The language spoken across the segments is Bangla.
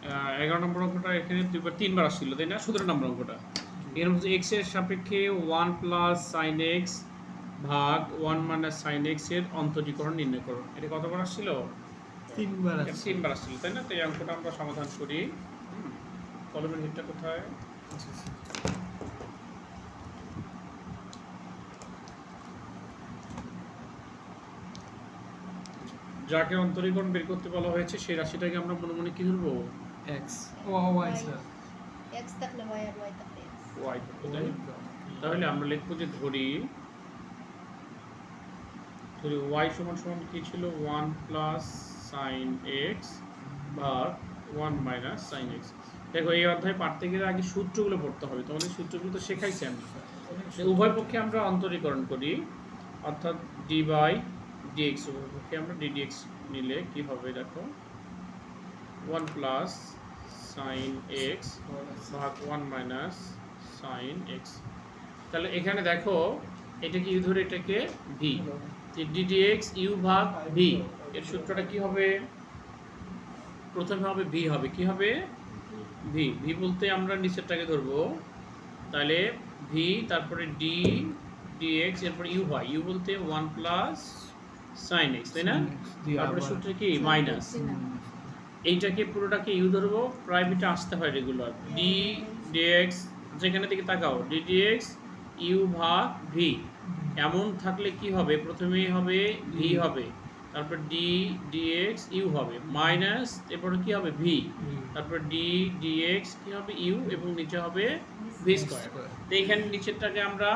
11 নম্বর অঙ্কটা এখানে তিনবার আসছিল, তাই না? 17 নম্বর অঙ্কটা এর মধ্যে x এর সাপেক্ষে 1 প্লাস সাইন এক্স ভাগ 1 মাইনাস সাইন এক্স এর অন্তরীকরণ নির্ণয় করো। এটা কতবার আসছিল? তিনবার আসছিল, তাই না? তো এই অঙ্কটা আমরা সমাধান করি। কলমের হিটটা কোথায়? যাকে অন্তরীকরণ বের করতে বলা হয়েছে সেই রাশিটাকে আমরা মনে মনে কি ধরবো? x y স্যার x থাকলে y আর y থাকলে y থাকলে, তাহলে আমরা লিখবো যে ধরি y সমান সমান কি ছিল? 1 প্লাস সাইন এক্স ভাগ 1 মাইনাস সাইন এক্স। দেখো এই অধ্যায় পাঠতে গেলে আগে সূত্রগুলো পড়তে হবে, তোমাদের সূত্রগুলো তো শেখাইছি আমি। উভয় পক্ষে আমরা অন্তরীকরণ করি, অর্থাৎ ডি বাই ডিএক্স, উভয় পক্ষে আমরা ডিডিএক্স নিলে কি হবে? দেখো 1 প্লাস সাইন এক্স ভাগ 1 মাইনাস সাইন এক্স। তাহলে এখানে দেখো এটাকে ইউ ধরে এটাকে ভি, ডিডিএক্স ইউ ভাগ ভি। এর সূত্রটা কি হবে? প্রথমে হবে ভি, হবে কি হবে? ভি। ভি বলতে আমরা নিচেরটাকে ধরবো, তাহলে ভি তারপরে ডি ডিএক্স এরপর ইউ হয়। ইউ বলতে 1 প্লাস সাইন এক্স, তাই না? তারপরে সূত্র কি? মাইনাস। এইটাকে পুরোটাকে ইউ ধরবো, প্রাইভেটে আসতে হয় রেগুলার। ডি ডিএক্স, যেখানে দিকে তাকাও, ডি ডিএক্স ইউ ভাগ ভি। এমন থাকলে কি হবে? প্রথমেই হবে ভি হবে, তারপর ডি ডিএক্স ইউ হবে, মাইনাস এরপরে কি হবে? ভি, তারপর ডি ডিএক্স কি হবে? ইউ, এবং নিচে হবে ভি স্কয়ার। তো এখানে নিচেরটাকে আমরা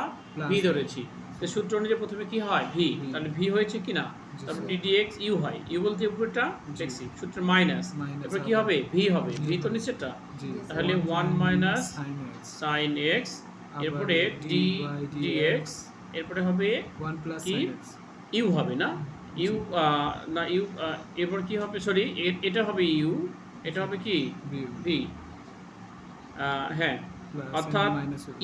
ভি ধরেছি, তো সূত্র অনুযায়ী প্রথমে কি হয়? ভি। তাহলে ভি হয়েছে কি না? তারপর ডি ডিএক্স ইউ হয়, ইউ বলতে উপরটা দেখছি সূত্র মাইনাস, তারপর কি হবে? ভি হবে, ভি তো নিচেরটা, তাহলে 1 মাইনাস সাইন এক্স, এরপরে ডি ডিএক্স, এরপরে হবে 1 প্লাস কি? সাইন এক্স, ইউ হবে না? ইউ না ইউ, এরপর কি হবে? সরি, এটা হবে ইউ, এটা হবে কি? ভি। হ্যাঁ, অর্থাৎ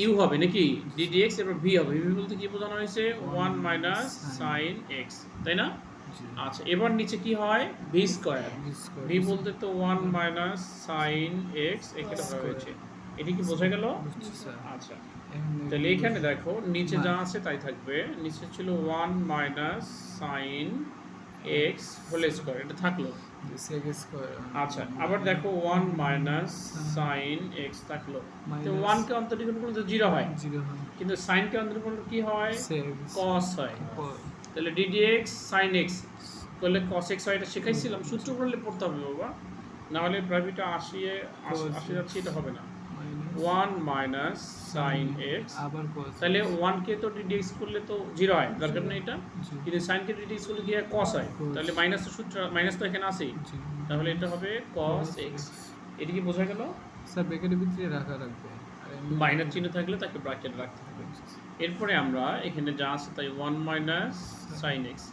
ইউ হবে নাকি? ডিডিএক্স এরপর ভি হবে। ভি বলতে কি বোঝানো হয়েছে? 1 মাইনাস সাইন এক্স, তাই না? আচ্ছা, এবার নিচে কি হয়? V square. ভি বলতে তো 1 মাইনাস সাইন এক্স এখানে হয়েছে। এটা কি বোঝা গেল? আচ্ছা, তাহলে এখানে দেখো নিচে যা আছে তাই থাকবে। নিচে ছিল 1 minus sine x whole square, এটা থাকলো। আচ্ছা, আবার দেখো 1 মাইনাস সাইন এক্স থাকলো। তো 1 কে অন্তরীকরণ করলে তো 0 হয়, কিন্তু সাইন কে অন্তরীকরণ করলে কি হয়? cos হয়। তাহলে ddx sin x করলে cos x হয়, এটা শেখাইছিলাম। সূত্র করলে পড়তে হবে বাবা, না হলে প্রাইভেটে আসি যাচ্ছে, এটা হবে না। 1 মাইনাস সাইন এক্স, তাহলে 1 কে তো ddx করলে তো 0 হয়, দরকার নেই এটা, কিন্তু সাইন কে ddx করলে কি হয়? cos হয়। তাহলে মাইনাসের সূত্র, মাইনাস তো এখানে আছেই, তাহলে এটা হবে cos x। এটা কি বোঝা গেল? স্যার ব্র্যাকেটের ভিতরে রাখা রাখবে, মাইনাস চিহ্ন থাকলে তাকে ব্র্যাকেটে রাখতে হবে। এরপরে আমরা এখানে যা আছে তাই 1 মাইনাস সাইন এক্স,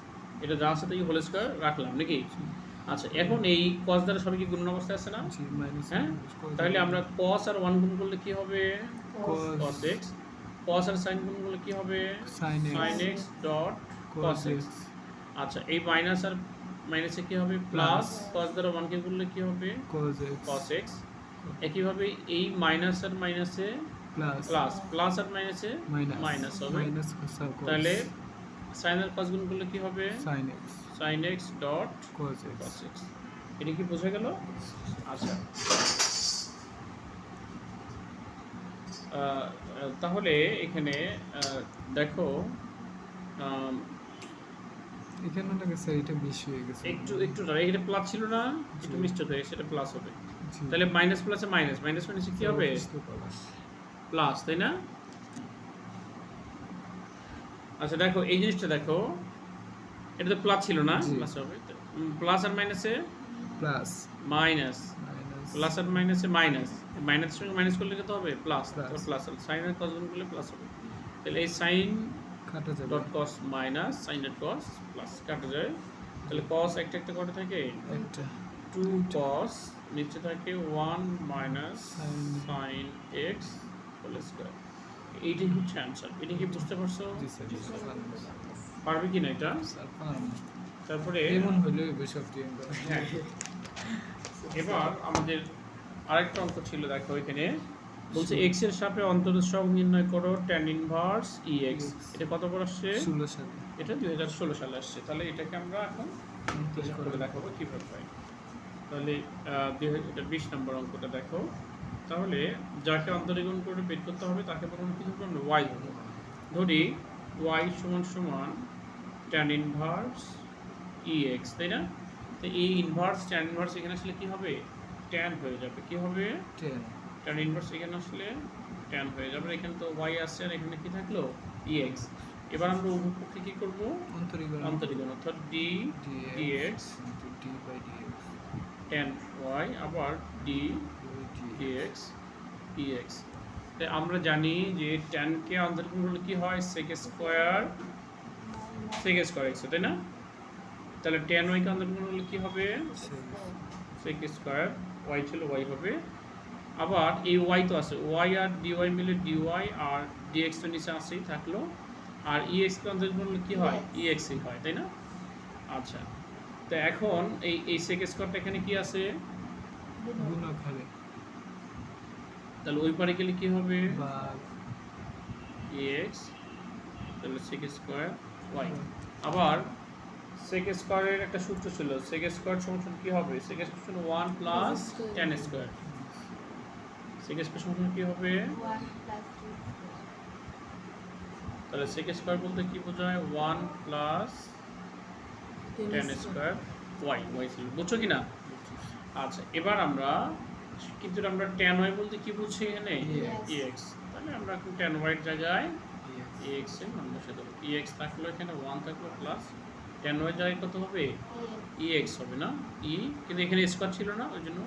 এটা যা আছে তাই হোল স্কয়ার রাখলাম নাকি? আচ্ছা, এখন এই cos দ্বারা সবই কি গুণন অবস্থায় আছে না? হ্যাঁ, তাহলে আমরা cos আর 1 গুণ করলে কি হবে? cos x। cos আর sin গুণ করলে কি হবে? sin x dot cos x। আচ্ছা, এই মাইনাস আর মাইনাসে কি হবে? প্লাস। cos দ্বারা 1 কে গুণলে কি হবে? cos x। একইভাবে এই মাইনাস আর মাইনাসে প্লাস, প্লাস আর মাইনাসে মাইনাস হবে, তাহলে sin আর cos গুণ করলে কি হবে? sin x dot cos x। এটা কি বোঝা গেল? আচ্ছা, তাহলে এখানে দেখো এখানে লাগে স্যার, এটা বেশি হয়ে গেছে একটু এটা প্লাস ছিল না, একটু মিস্টেক হয়ে গেছে, এটা প্লাস হবে। তাহলে মাইনাস প্লাসে মাইনাস, মাইনাস মাইনাসে কি হবে? প্লাস, তাই না? আচ্ছা, দেখো এই জিনিসটা দেখো, এটা তো প্লাস ছিল না, প্লাস হবে। প্লাস আর মাইনাসে প্লাস, মাইনাস, প্লাস আর মাইনাসে মাইনাস, মাইনাস সঙ্গে মাইনাস করলে কত হবে? প্লাস। প্লাস সাইন আর cos গুণ করলে প্লাস হবে। তাহলে এই সাইন কাটা যাবে, dot cos minus sine dot cos plus কাটা যায়। তাহলে cos একটা একটা কত থাকে? একটা 2 cos, নিচে থাকে 1 minus sine x whole square. এইটাই হচ্ছে অ্যান্সার। এটা কি বুঝতে পারছো? পারবে কি না এটা? তারপরে এমন হলো সব হ্যাঁ, এবার আমাদের আরেকটা অঙ্ক ছিল দেখো এখানে বলছে x এর সাপেক্ষে অন্তরজ সহগ নির্ণয় করো tan ইনভার্স ex। এটা কত বড় আসছে? 16 সালে এটা 2016 সালে আসছে। তাহলে এটাকে আমরা এখন হিসাব করে দেখাবো কিভাবে হয়। তাহলে এটা 20 নম্বর অঙ্কটা দেখো। তাহলে যাকে অন্তরীকরণ করে বের করতে হবে তাকে প্রথমে কি ধরবো? আমরা y ধরবো। ধরি y সমান সমান tan ইনভার্স ex, তাই না? তো এই ইনভার্স tan ইনভার্স এখানে আসলে কি হবে? tan হয়ে যাবে। কি হবে? 10 tan ইনভার্স এখানে আসলে tan হয়ে যাবে। এখানে তো y আসছে আর এখানে কি থাকলো? ex। এবার আমরা উভয় পক্ষে কি করব? অন্তরীকরণ অন্তরীকরণ, অর্থাৎ d dx d by dx tan y আবার d dx dx। তাই আমরা জানি যে tan কে অন্তরীকরণ করলে কি হয়? sec স্কয়ার x, তাই না? তাহলে tan y কে অন্তরীকরণ করলে কি হবে? sec স্কয়ার y ছিল y হবে। আবার এই y তো আছে, y আর dy মিলে dy আর dx তো নিচে আসেই থাকলো। আর ex কে অন্তরীকরণ করলে কি হয়? ex ই হয়, তাই না? আচ্ছা, তো এখন এই sec স্কয়ারটা এখানে কি আছে? গুণক হবে তাহলে ওই পারে গেলে কি হবে? বা ex, তাহলে sec স্কয়ার y। আবার sec স্কয়ারের একটা সূত্র ছিল, sec স্কয়ার সমান কি হবে? sec স্কয়ার সমান 1 plus tan square. sec square সমান কি হবে? 1 প্লাস 2 তাহলে sec স্কয়ার বলতে কি বোঝায়? 1 প্লাস tan স্কয়ার y ছিল, বুঝছো কি না? আচ্ছা, এবার আমরা কিন্তু আমরা tan y বলতে কি বুঝছি এখানে? ex। তাহলে আমরা এখন tan y এর জায়গায় ex এর মান বসিয়ে দেবো। ex থাকলো এখানে 1 থাকলো প্লাস tan y এর জায়গায় কত হবে? ex হবে না? কিন্তু এখানে স্কয়ার ছিল না, ওই জন্য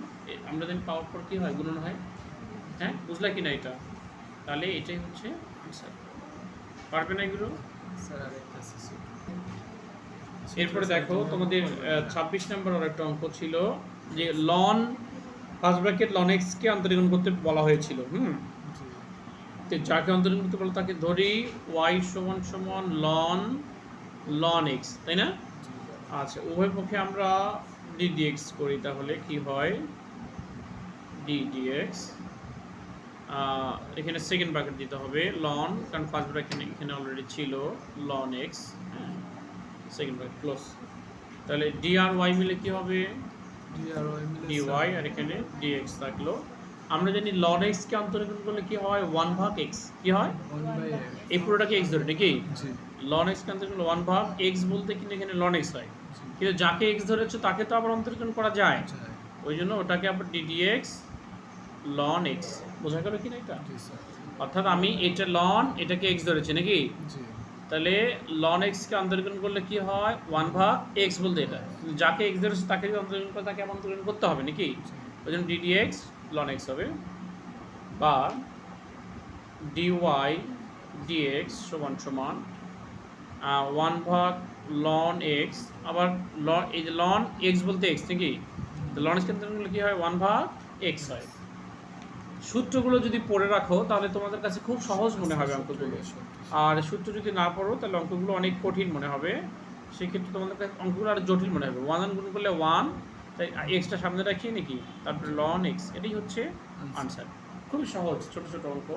আমরা যদি পাওয়ার পর কি হয়? গুণন হয়। হ্যাঁ, বুঝলা কি না এটা? তাহলে এটাই হচ্ছে আনসার। পারবে না এগুলো? স্যার আরেকটা আছে এরপরে দেখো তোমাদের 26 নম্বর আরেকটা অঙ্ক ছিল যে লন ফার্স্ট ব্র্যাকেট ln x কে অন্তরীকরণ করতে বলা হয়েছিল। তো যাকে অন্তরীকরণ করতে বলো তাকে ধরি y সমান সমান ln x, তাই না? আচ্ছা, উভয় পক্ষে আমরা d dx করি, তাহলে কি হয়? d dx এখানে সেকেন্ড ব্র্যাকেট দিতে হবে ln, কারণ ফার্স্ট ব্র্যাকেট এখানে অলরেডি ছিল ln x, second bracket close. তাহলে d আর y মিলে কি হবে? dy আর এখানে dx থাকলো। আমরা জানি ln x কে অন্তরীকরণ করলে কি হয়? 1 ভাগ x। কি হয়? 1/x এই পুরোটাকে x ধরে নাকি? জি ln x কে অন্তরীকরণ 1 ভাগ x বলতে কিন্তু এখানে ln x হয়। কিন্তু যাকে x ধরেছে তাকে তো আবার অন্তরীকরণ করা যায়, ওই জন্য ওটাকে আবার d dx ln x। বোঝা গেল কি না এটা? জি স্যার অর্থাৎ আমি এটা ln, এটাকে x ধরেছি নাকি? জি তাহলে ln x কে অন্তরীকরণ করলে কি হয়? 1 ভাগ x বলতে এটা। কিন্তু যাকে x ধরেছে তাকে যদি অন্তরীকরণ করে তাকে আবার অন্তরীকরণ করতে হবে নাকি? ওই জন্য d dx ln x হবে, বা dy dx সমান সমান 1 ভাগ ln x। আবার এই যে ln x বলতে x নাকি? তো ln x কে অন্তরীকরণ করলে কি হয়? 1 ভাগ x হয়। সূত্রগুলো যদি পড়ে রাখো তাহলে তোমাদের কাছে খুব সহজ মনে হবে অঙ্কগুলো। আর সূত্র যদি না পড়ো তাহলে অঙ্কগুলো অনেক কঠিন মনে হবে। সেক্ষেত্রে তোমাদের কাছে অঙ্কগুলো আরো জটিল মনে হবে। 1 গুণ করলে 1, তাই এক্সটা সামনে রাখিয়ে নাকি, তারপরে ln x, এটাই হচ্ছে আনসার। খুবই সহজ ছোট ছোট অঙ্ক।